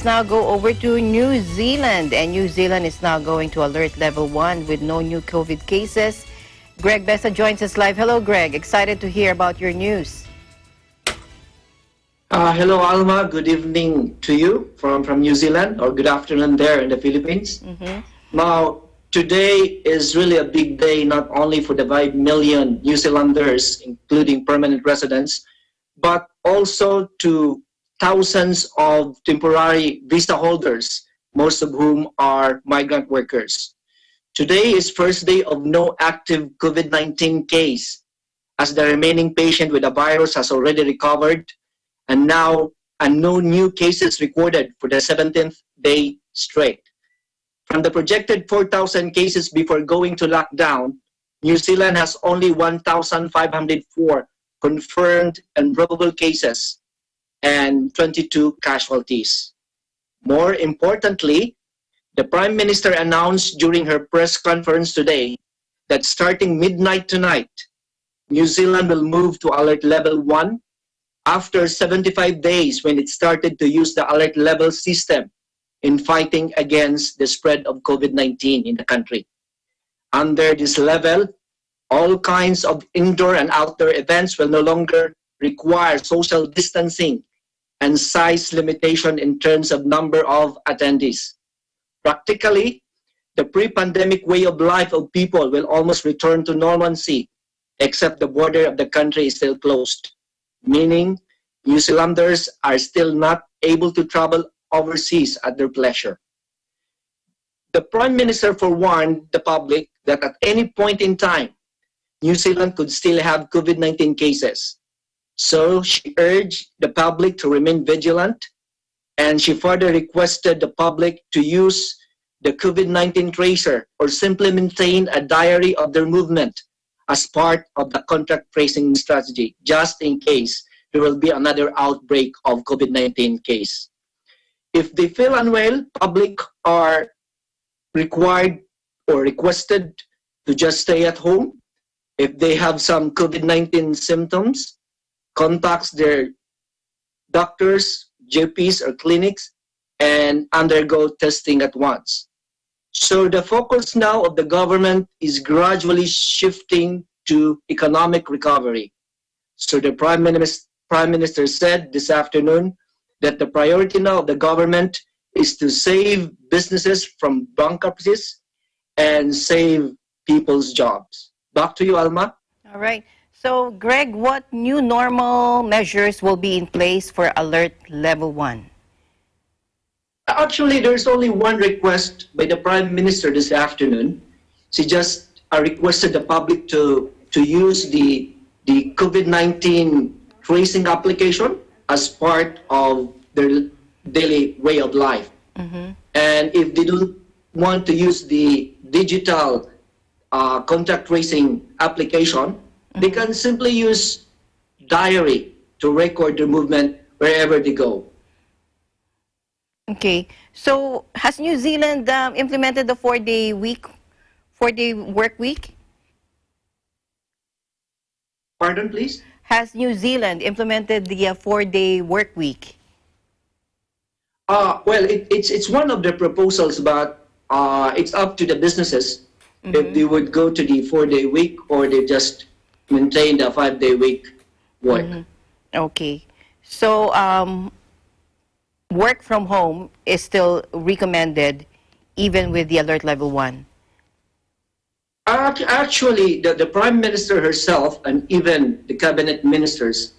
let's now go over to New Zealand. And New Zealand is now going to alert level 1 with no new COVID cases. Greg Bessa joins us live. Hello, Greg. Excited to hear about your news. Hello, Alma. Good evening to you from New Zealand, or good afternoon there in the Philippines. Now, today is really a big day, not only for the 5 million New Zealanders, including permanent residents, but also to thousands of temporary visa holders, most of whom are migrant workers. Today is first day of no active COVID-19 case, as the remaining patient with the virus has already recovered, and now no new cases recorded for the 17th day straight. From the projected 4,000 cases before going to lockdown, New Zealand has only 1,504 confirmed and probable cases and 22 casualties. More importantly, the Prime Minister announced during her press conference today that starting midnight tonight, New Zealand will move to alert level 1 after 75 days when it started to use the alert level system in fighting against the spread of COVID-19 in the country. Under this level, all kinds of indoor and outdoor events will no longer require social distancing and size limitation in terms of number of attendees. Practically, the pre-pandemic way of life of people will almost return to normalcy, except the border of the country is still closed, meaning New Zealanders are still not able to travel overseas at their pleasure. The Prime Minister forewarned the public that at any point in time, New Zealand could still have COVID-19 cases. So she urged the public to remain vigilant, and she further requested the public to use the COVID-19 tracer or simply maintain a diary of their movement as part of the contact tracing strategy, just in case there will be another outbreak of COVID-19 case. If they feel unwell, public are required or requested to just stay at home. If they have some COVID-19 symptoms, contacts their doctors, GPs, or clinics, and undergo testing at once. So the focus now of the government is gradually shifting to economic recovery. So the Prime Minister said this afternoon that the priority now of the government is to save businesses from bankruptcies and save people's jobs. Back to you, Alma. All right. So, Greg, what new normal measures will be in place for alert level 1? Actually, there's only one request by the Prime Minister this afternoon. She just requested the public to use the COVID-19 tracing application as part of their daily way of life. And if they don't want to use the digital contact tracing application, they can simply use diary to record their movement wherever they go. Okay. So, has New Zealand implemented the 4-day work week? Pardon, please? Has New Zealand implemented the 4-day work week? Well, it's one of the proposals, but it's up to the businesses if they would go to the 4-day week or they just maintain the 5-day week work. Okay. So, work from home is still recommended even with the alert level 1? Actually, the Prime Minister herself and even the cabinet ministers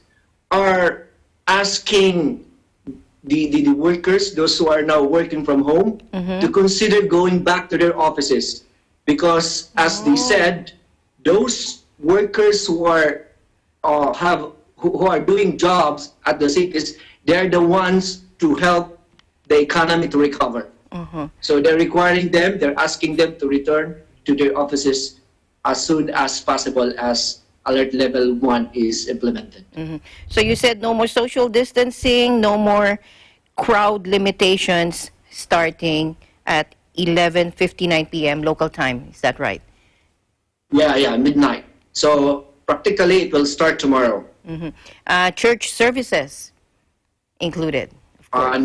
are asking the workers, those who are now working from home, to consider going back to their offices. Because, as they said, those workers who are doing jobs at the cities, they're the ones to help the economy to recover. So they're requiring them, they're asking them to return to their offices as soon as possible as alert level 1 is implemented. So you said no more social distancing, no more crowd limitations starting at 11:59 p.m. local time. Is that right? Yeah, midnight. So practically it will start tomorrow. Church services included, of course.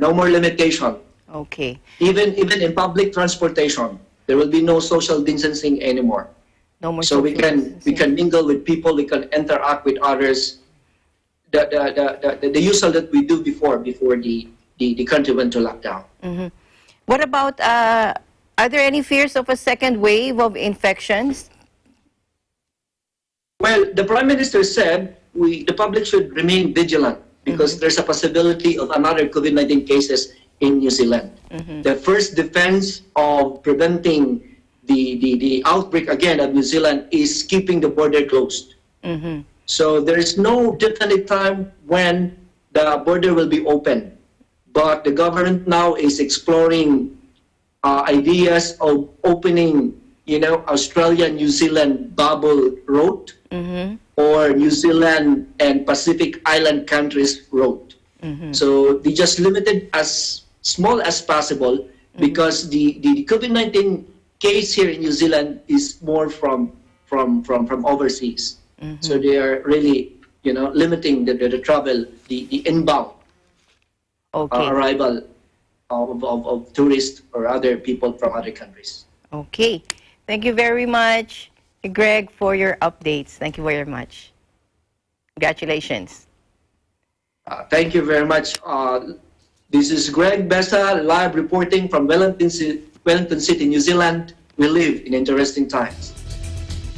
No more limitation. Okay. Even in public transportation, there will be no social distancing anymore. No more So social distancing. we can mingle with people, we can interact with others. The usual that we do before the country went to lockdown. Mm-hmm. What about, are there any fears of a second wave of infections? Well, the Prime Minister said the public should remain vigilant because there's a possibility of another COVID-19 cases in New Zealand. The first defense of preventing the outbreak again of New Zealand is keeping the border closed. So there is no definite time when the border will be open. But the government now is exploring ideas of opening, Australia, New Zealand bubble road or New Zealand and Pacific Island countries road. So they just limited as small as possible because the COVID-19 case here in New Zealand is more from overseas. So they are really, limiting the travel, the inbound arrival of tourists or other people from other countries. Okay. Thank you very much, Greg, for your updates. Thank you very much. Congratulations. Thank you very much. This is Greg Besa, live reporting from Wellington City, New Zealand. We live in interesting times.